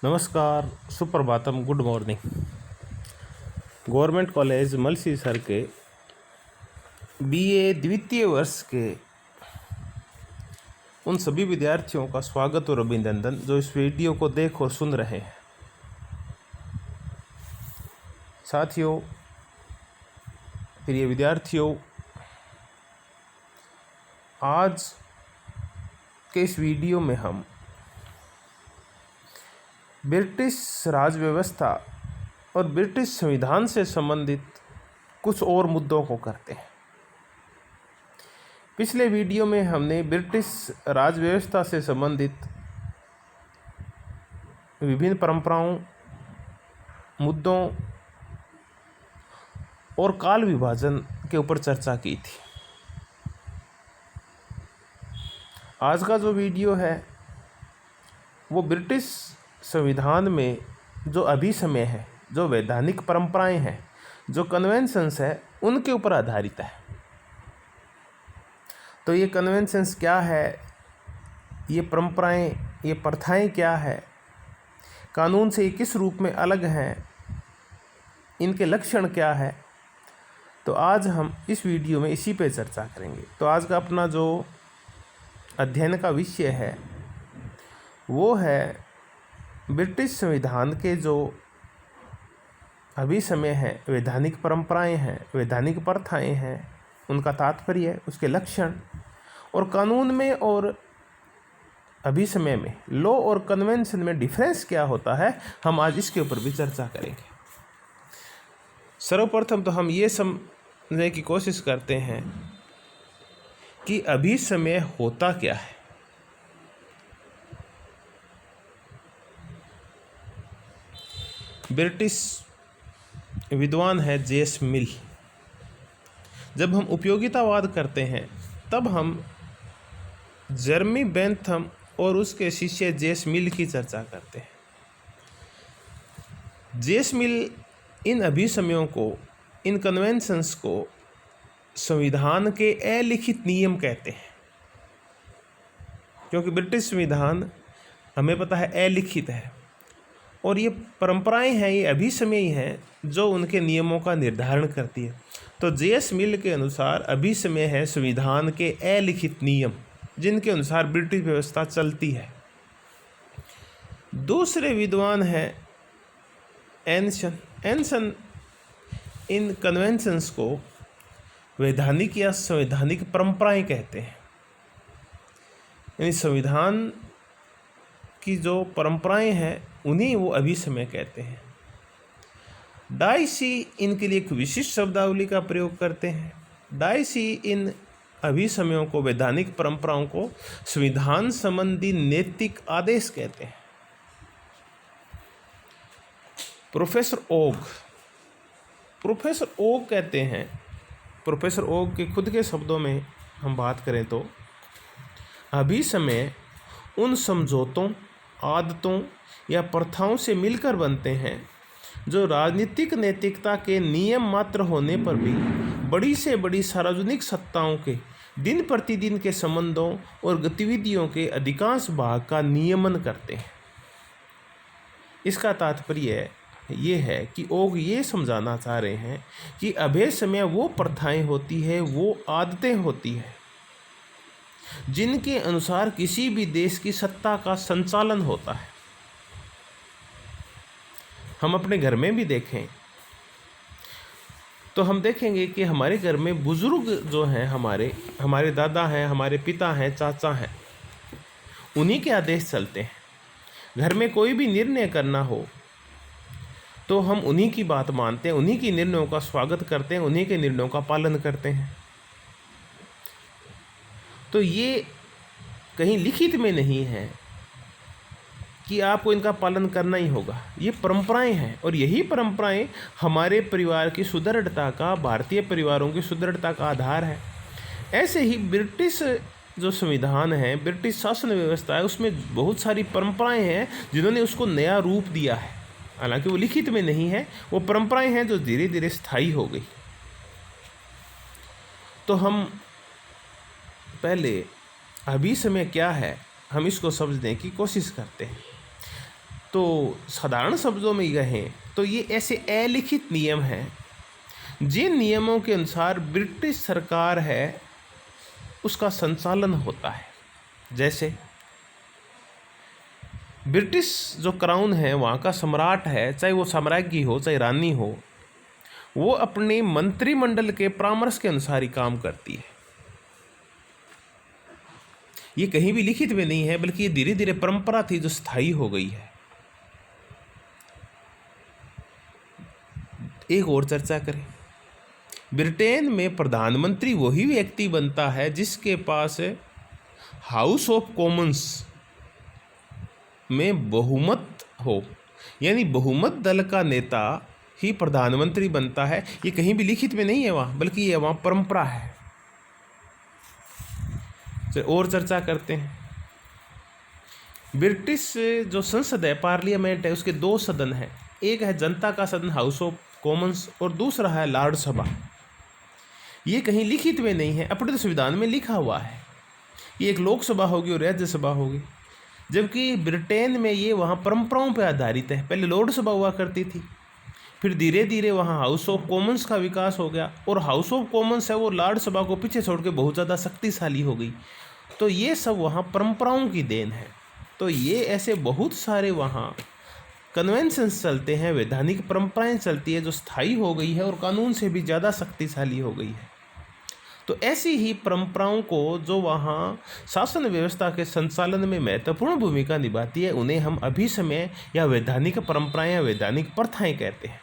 नमस्कार, सुप्रभातम, good morning. Government college Malsisar के बीए द्वितीय वर्ष के उन सभी विद्यार्थियों का स्वागत और अभिनंदन जो इस वीडियो को देख और सुन रहे हैं। साथियों, प्रिय विद्यार्थियों, आज के इस वीडियो में हम ब्रिटिश राज व्यवस्था और ब्रिटिश संविधान से संबंधित कुछ और मुद्दों को करते हैं। पिछले वीडियो में हमने ब्रिटिश राज व्यवस्था से संबंधित विभिन्न परंपराओं, मुद्दों और काल विभाजन के ऊपर चर्चा की थी। आज का जो वीडियो है वो ब्रिटिश संविधान में जो अभिसमय है, जो वैधानिक परंपराएं हैं, जो कन्वेंशंस है, उनके ऊपर आधारित है। तो ये कन्वेंशंस क्या है, ये परंपराएं, ये प्रथाएं क्या है, कानून से ये किस रूप में अलग हैं, इनके लक्षण क्या है, तो आज हम इस वीडियो में इसी पे चर्चा करेंगे। तो आज का अपना जो अध्ययन का विषय है वो है ब्रिटिश संविधान के जो अभिसमय हैं, वैधानिक परंपराएं हैं, वैधानिक प्रथाएं हैं, उनका तात्पर्य, उसके लक्षण, और कानून में और अभिसमय में, लॉ और कन्वेंशन में डिफरेंस क्या होता है, हम आज इसके ऊपर भी चर्चा करेंगे। सर्वप्रथम तो हम ये समझने की कोशिश करते हैं कि अभिसमय होता क्या है। ब्रिटिश विद्वान है जेस मिल। जब हम उपयोगितावाद करते हैं तब हम जर्मी बेंथम और उसके शिष्य जेस मिल की चर्चा करते हैं। जेस मिल इन अभिसमयों को, इन कन्वेंशंस को संविधान के अलिखित नियम कहते हैं, क्योंकि ब्रिटिश संविधान हमें पता है अलिखित है और ये परंपराएं हैं, ये अभिसमय हैं जो उनके नियमों का निर्धारण करती है। तो जेस मिल के अनुसार अभिसमय है संविधान के अलिखित नियम जिनके अनुसार ब्रिटिश व्यवस्था चलती है। दूसरे विद्वान हैं एनसन इन कन्वेंशंस को वैधानिक या संवैधानिक परंपराएं कहते हैं। यानी संविधान की जो परंपराएं हैं उन्हीं वो अभिसमय कहते हैं। डाइसी इनके लिए एक विशिष्ट शब्दावली का प्रयोग करते हैं। डाइसी इन अभिसमयों को, वैधानिक परंपराओं को संविधान संबंधी नैतिक आदेश कहते हैं। प्रोफेसर ओग कहते हैं, प्रोफेसर ओग के खुद के शब्दों में हम बात करें तो अभिसमय उन समझौतों, आदतों या प्रथाओं से मिलकर बनते हैं जो राजनीतिक नैतिकता के नियम मात्र होने पर भी बड़ी से बड़ी सार्वजनिक सत्ताओं के दिन प्रतिदिन के संबंधों और गतिविधियों के अधिकांश भाग का नियमन करते हैं। इसका तात्पर्य ये है कि ओग ये समझाना चाह रहे हैं कि अभिसमय वो प्रथाएं होती है, वो आदतें होती है जिनके अनुसार किसी भी देश की सत्ता का संचालन होता है। हम अपने घर में भी देखें तो हम देखेंगे कि हमारे घर में बुजुर्ग जो हैं, हमारे दादा हैं, हमारे पिता हैं, चाचा हैं, उन्हीं के आदेश चलते हैं। घर में कोई भी निर्णय करना हो तो हम उन्हीं की बात मानते हैं, उन्हीं के निर्णयों का स्वागत करते हैं, उन्हीं के निर्णयों का पालन करते हैं। तो ये कहीं लिखित में नहीं है कि आपको इनका पालन करना ही होगा। ये परंपराएं हैं और यही परंपराएं हमारे परिवार की सुदृढ़ता का, भारतीय परिवारों की सुदृढ़ता का आधार है। ऐसे ही ब्रिटिश जो संविधान है, ब्रिटिश शासन व्यवस्था है, उसमें बहुत सारी परंपराएं हैं जिन्होंने उसको नया रूप दिया है। हालांकि वो लिखित में नहीं है, वो परंपराएं हैं जो धीरे धीरे स्थायी हो गई। तो हम पहले अभिसमय क्या है, हम इसको समझने की कोशिश करते हैं। तो साधारण शब्दों में कहें तो ये ऐसे अलिखित नियम हैं जिन नियमों के अनुसार ब्रिटिश सरकार है उसका संचालन होता है। जैसे ब्रिटिश जो क्राउन है, वहाँ का सम्राट है, चाहे वो साम्राज्ञी हो चाहे रानी हो, वो अपने मंत्रिमंडल के परामर्श के अनुसार ही काम करती है। ये कहीं भी लिखित में नहीं है, बल्कि ये धीरे धीरे परंपरा थी जो स्थायी हो गई है। एक और चर्चा करें। ब्रिटेन में प्रधानमंत्री वही व्यक्ति बनता है जिसके पास हाउस ऑफ कॉमन्स में बहुमत हो, यानी बहुमत दल का नेता ही प्रधानमंत्री बनता है। ये कहीं भी लिखित में नहीं है वहाँ, बल्कि ये वहाँ परंपरा है। और चर्चा करते हैं। ब्रिटिश जो संसद है, पार्लियामेंट है, उसके दो सदन हैं। एक है जनता का सदन हाउस ऑफ कॉमन्स और दूसरा है लॉर्ड सभा। ये कहीं लिखित में नहीं है, अपने तो संविधान में लिखा हुआ है। ये एक लोकसभा होगी और राज्यसभा होगी, जबकि ब्रिटेन में ये वहाँ परंपराओं पर आधारित है। पहले लॉर्ड सभा हुआ करती थी, फिर धीरे धीरे वहाँ हाउस ऑफ कॉमन्स का विकास हो गया, और हाउस ऑफ कॉमन्स है वो लॉर्ड सभा को पीछे छोड़ के बहुत ज़्यादा शक्तिशाली हो गई। तो ये सब वहाँ परंपराओं की देन है। तो ये ऐसे बहुत सारे वहाँ कन्वेंशंस चलते हैं, वैधानिक परंपराएं चलती है जो स्थायी हो गई है और कानून से भी ज़्यादा शक्तिशाली हो गई है। तो ऐसी ही परंपराओं को जो वहाँ शासन व्यवस्था के संचालन में महत्वपूर्ण भूमिका निभाती है, उन्हें हम अभिसमय या वैधानिक परंपराएं या वैधानिक प्रथाएं कहते हैं।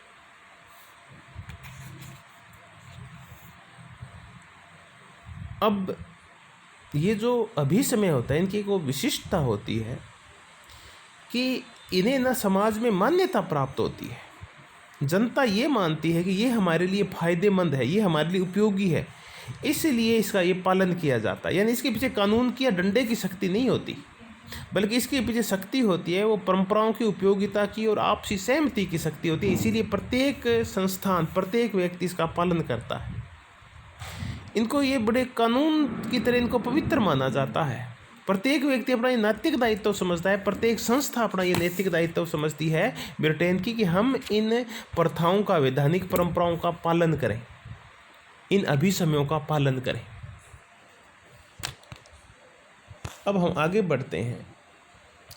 अब ये जो अभिसमय होता है, इनकी एक विशिष्टता होती है कि इन्हें न समाज में मान्यता प्राप्त होती है। जनता ये मानती है कि ये हमारे लिए फ़ायदेमंद है, ये हमारे लिए उपयोगी है, इसलिए इसका ये पालन किया जाता है। यानी इसके पीछे कानून की या डंडे की शक्ति नहीं होती, बल्कि इसके पीछे शक्ति होती है वो परंपराओं की उपयोगिता की और आपसी सहमति की शक्ति होती है। इसीलिए प्रत्येक संस्थान, प्रत्येक व्यक्ति इसका पालन करता है। इनको ये बड़े कानून की तरह इनको पवित्र माना जाता है। प्रत्येक व्यक्ति अपना ये नैतिक दायित्व समझता है, प्रत्येक संस्था अपना ये नैतिक दायित्व समझती है ब्रिटेन की कि हम इन प्रथाओं का, वैधानिक परंपराओं का पालन करें, इन अभिसमयों का पालन करें। अब हम आगे बढ़ते हैं।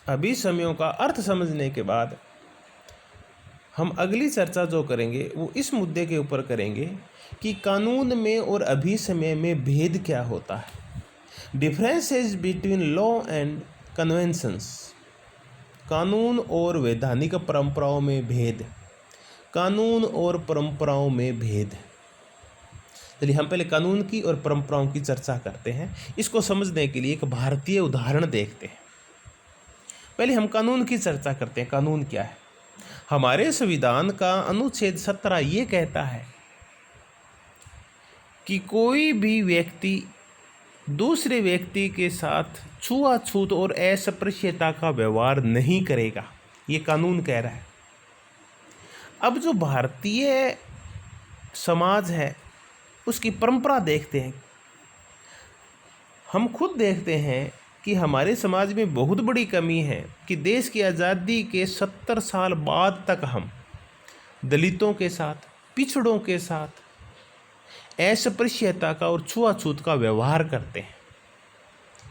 अभिसमयों का अर्थ समझने के बाद हम अगली चर्चा जो करेंगे वो इस मुद्दे के ऊपर करेंगे कि कानून में और अभिसमय में भेद क्या होता है। Differences between law and conventions. कानून और वैधानिक परंपराओं में भेद, कानून और परंपराओं में भेद। चलिए हम पहले कानून की और परंपराओं की चर्चा करते हैं। इसको समझने के लिए एक भारतीय उदाहरण देखते हैं। पहले हम कानून की चर्चा करते हैं। कानून क्या है? हमारे संविधान का अनुच्छेद 17 ये कहता है कि कोई भी व्यक्ति दूसरे व्यक्ति के साथ छुआछूत और अस्पृश्यता का व्यवहार नहीं करेगा। ये कानून कह रहा है। अब जो भारतीय समाज है उसकी परंपरा देखते हैं। हम खुद देखते हैं कि हमारे समाज में बहुत बड़ी कमी है कि देश की आज़ादी के 70 साल बाद तक हम दलितों के साथ, पिछड़ों के साथ अस्पृश्यता का और छुआछूत का व्यवहार करते हैं।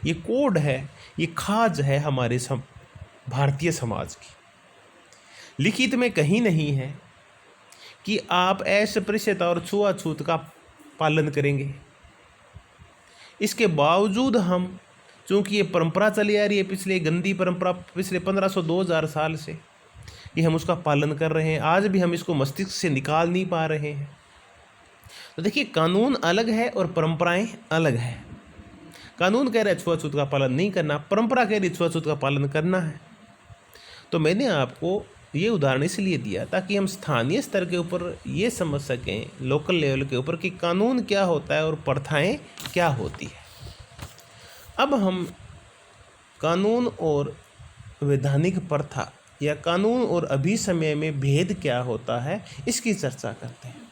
ये कोड है, ये खाज है हमारे भारतीय समाज की। लिखित में कहीं नहीं है कि आप अस्पृश्यता और छुआछूत का पालन करेंगे। इसके बावजूद हम, चूँकि ये परंपरा चली आ रही है, पिछले गंदी परंपरा, पिछले 1500-2000 साल से ये हम उसका पालन कर रहे हैं, आज भी हम इसको मस्तिष्क से निकाल नहीं पा रहे हैं। तो देखिए, कानून अलग है और परंपराएं अलग है। कानून कह रहा है छुआछूत का पालन नहीं करना, परंपरा कह रही है छुआछूत का पालन करना है। तो मैंने आपको ये उदाहरण इसलिए दिया ताकि हम स्थानीय स्तर के ऊपर ये समझ सकें, लोकल लेवल के ऊपर, कि कानून क्या होता है और प्रथाएं क्या होती है। अब हम कानून और वैधानिक प्रथा या कानून और अभिसमय में भेद क्या होता है इसकी चर्चा करते हैं।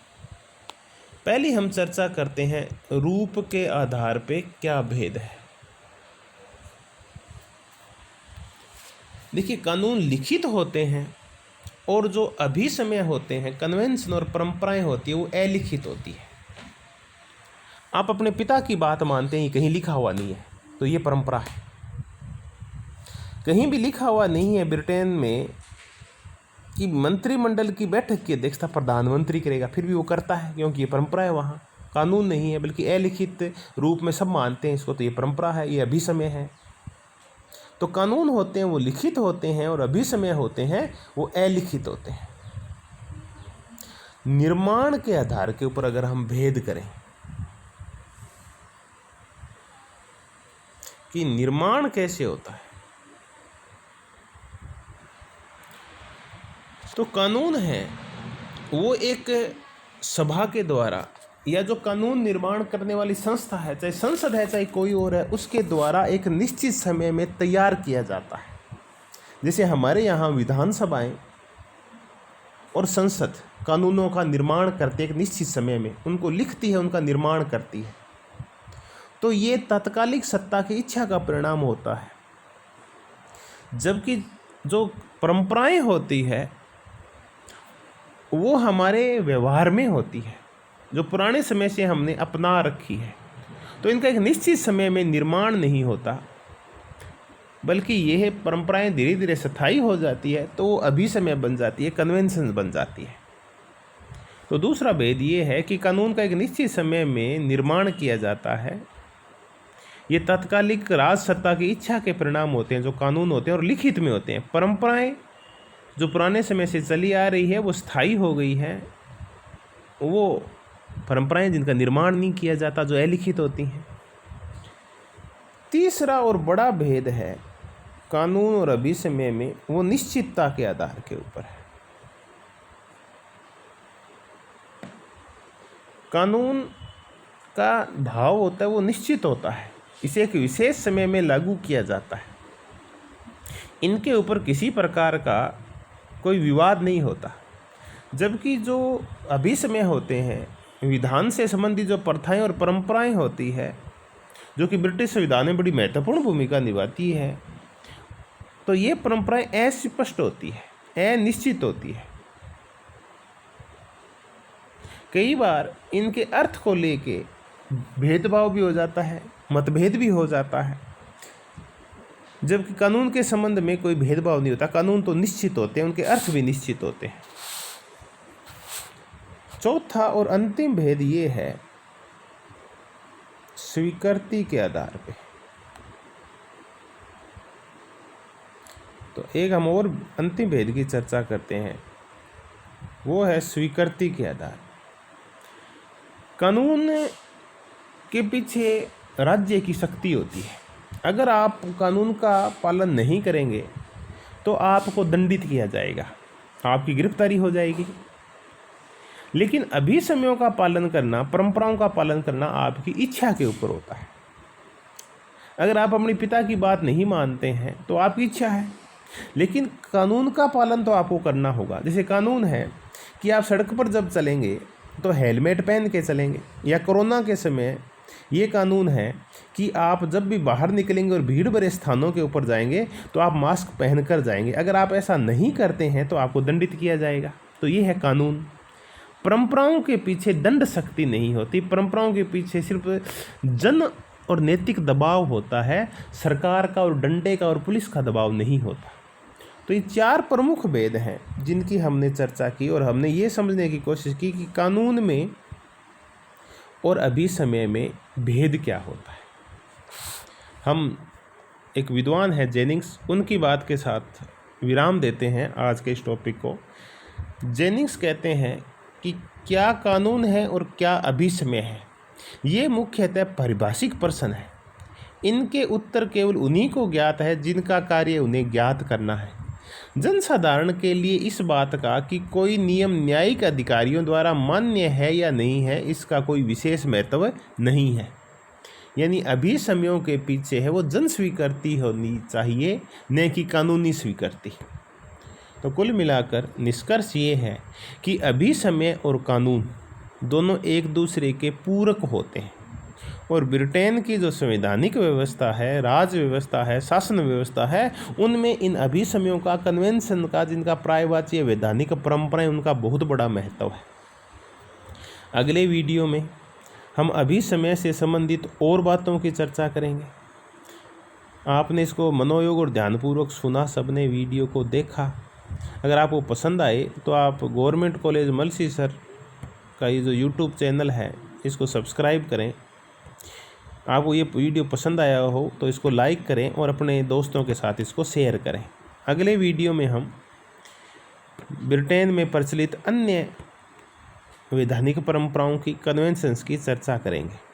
पहले हम चर्चा करते हैं रूप के आधार पे क्या भेद है। देखिए, कानून लिखित होते हैं और जो अभिसमय होते हैं, कन्वेंशन और परंपराएं होती है, वो अलिखित होती है। आप अपने पिता की बात मानते हैं, कहीं लिखा हुआ नहीं है, तो ये परंपरा है। कहीं भी लिखा हुआ नहीं है ब्रिटेन में कि मंत्रिमंडल की बैठक की अध्यक्षता प्रधानमंत्री करेगा, फिर भी वो करता है, क्योंकि ये परंपरा है। वहाँ कानून नहीं है, बल्कि अलिखित रूप में सब मानते हैं इसको, तो ये परंपरा है, ये अभिसमय है। तो कानून होते हैं वो लिखित होते हैं, और अभिसमय होते हैं वो अलिखित होते हैं। निर्माण के आधार के ऊपर अगर हम भेद करें कि निर्माण कैसे होता है, तो कानून है वो एक सभा के द्वारा, या जो कानून निर्माण करने वाली संस्था है, चाहे संसद है चाहे कोई और है, उसके द्वारा एक निश्चित समय में तैयार किया जाता है। जैसे हमारे यहाँ विधानसभाएं और संसद कानूनों का निर्माण करते एक निश्चित समय में, उनको लिखती है, उनका निर्माण करती है। तो ये तात्कालिक सत्ता की इच्छा का परिणाम होता है, जबकि जो परंपराएं होती है वो हमारे व्यवहार में होती है, जो पुराने समय से हमने अपना रखी है। तो इनका एक निश्चित समय में निर्माण नहीं होता, बल्कि यह परंपराएं धीरे धीरे स्थायी हो जाती है, तो वो अभिसमय बन जाती है, कन्वेंशन बन जाती है। तो दूसरा भेद ये है कि कानून का एक निश्चित समय में निर्माण किया जाता है, ये तात्कालिक राज सत्ता की इच्छा के परिणाम होते हैं जो कानून होते हैं, और लिखित में होते हैं। परंपराएं जो पुराने समय से चली आ रही है वो स्थायी हो गई है, वो परंपराएं जिनका निर्माण नहीं किया जाता, जो अलिखित होती हैं। तीसरा और बड़ा भेद है कानून और अभिसमय में, वो निश्चितता के आधार के ऊपर है। कानून का भाव होता है वो निश्चित होता है, इसे एक विशेष समय में लागू किया जाता है, इनके ऊपर किसी प्रकार का कोई विवाद नहीं होता। जबकि जो अभिसमय होते हैं, विधान से संबंधित जो प्रथाएं और परंपराएं होती है, जो कि ब्रिटिश संविधान में बड़ी महत्वपूर्ण भूमिका निभाती है, तो ये परंपराएं अस्पष्ट होती है, अनिश्चित होती है। कई बार इनके अर्थ को लेके भेदभाव भी हो जाता है, मतभेद भी हो जाता है, जबकि कानून के संबंध में कोई भेदभाव नहीं होता। कानून तो निश्चित होते हैं, उनके अर्थ भी निश्चित होते हैं। चौथा और अंतिम भेद ये है स्वीकृति के आधार पे। तो एक हम और अंतिम भेद की चर्चा करते हैं, वो है स्वीकृति के आधार। कानून के पीछे राज्य की शक्ति होती है। अगर आप कानून का पालन नहीं करेंगे तो आपको दंडित किया जाएगा, आपकी गिरफ्तारी हो जाएगी। लेकिन अभिसमयों का पालन करना, परंपराओं का पालन करना आपकी इच्छा के ऊपर होता है। अगर आप अपने पिता की बात नहीं मानते हैं तो आपकी इच्छा है, लेकिन कानून का पालन तो आपको करना होगा। जैसे कानून है कि आप सड़क पर जब चलेंगे तो हेलमेट पहन के चलेंगे, या कोरोना के समय ये कानून है कि आप जब भी बाहर निकलेंगे और भीड़ भरे स्थानों के ऊपर जाएंगे तो आप मास्क पहनकर जाएंगे। अगर आप ऐसा नहीं करते हैं तो आपको दंडित किया जाएगा। तो ये है कानून। परंपराओं के पीछे दंड शक्ति नहीं होती, परंपराओं के पीछे सिर्फ जन और नैतिक दबाव होता है, सरकार का और डंडे का और पुलिस का दबाव नहीं होता। तो ये चार प्रमुख भेद हैं जिनकी हमने चर्चा की, और हमने ये समझने की कोशिश की कि कानून में और अभिसमय में भेद क्या होता है। हम एक विद्वान है जेनिंग्स, उनकी बात के साथ विराम देते हैं आज के इस टॉपिक को। जेनिंग्स कहते हैं कि क्या कानून है और क्या अभिसमय है, ये मुख्यतः पारिभाषिक प्रश्न है। इनके उत्तर केवल उन्हीं को ज्ञात है जिनका कार्य उन्हें ज्ञात करना है। जनसाधारण के लिए इस बात का कि कोई नियम न्यायिक अधिकारियों द्वारा मान्य है या नहीं है, इसका कोई विशेष महत्व नहीं है। यानी अभिसमयों के पीछे है वो जन स्वीकृति होनी चाहिए, न कि कानूनी स्वीकृति। तो कुल मिलाकर निष्कर्ष ये है कि अभिसमय और कानून दोनों एक दूसरे के पूरक होते हैं, और ब्रिटेन की जो संवैधानिक व्यवस्था है, राज्य व्यवस्था है, शासन व्यवस्था है, उनमें इन अभिसमयों का, कन्वेंशन का, जिनका प्रायवाची या वैधानिक परंपराएं, उनका बहुत बड़ा महत्व है। अगले वीडियो में हम अभिसमय से संबंधित और बातों की चर्चा करेंगे। आपने इसको मनोयोग और ध्यानपूर्वक सुना, सबने वीडियो को देखा। अगर आपको पसंद आए तो आप गवर्नमेंट कॉलेज मलसी सर का ये जो यूट्यूब चैनल है इसको सब्सक्राइब करें। आपको ये वीडियो पसंद आया हो तो इसको लाइक करें और अपने दोस्तों के साथ इसको शेयर करें। अगले वीडियो में हम ब्रिटेन में प्रचलित अन्य वैधानिक परंपराओं की, कन्वेंशंस की चर्चा करेंगे।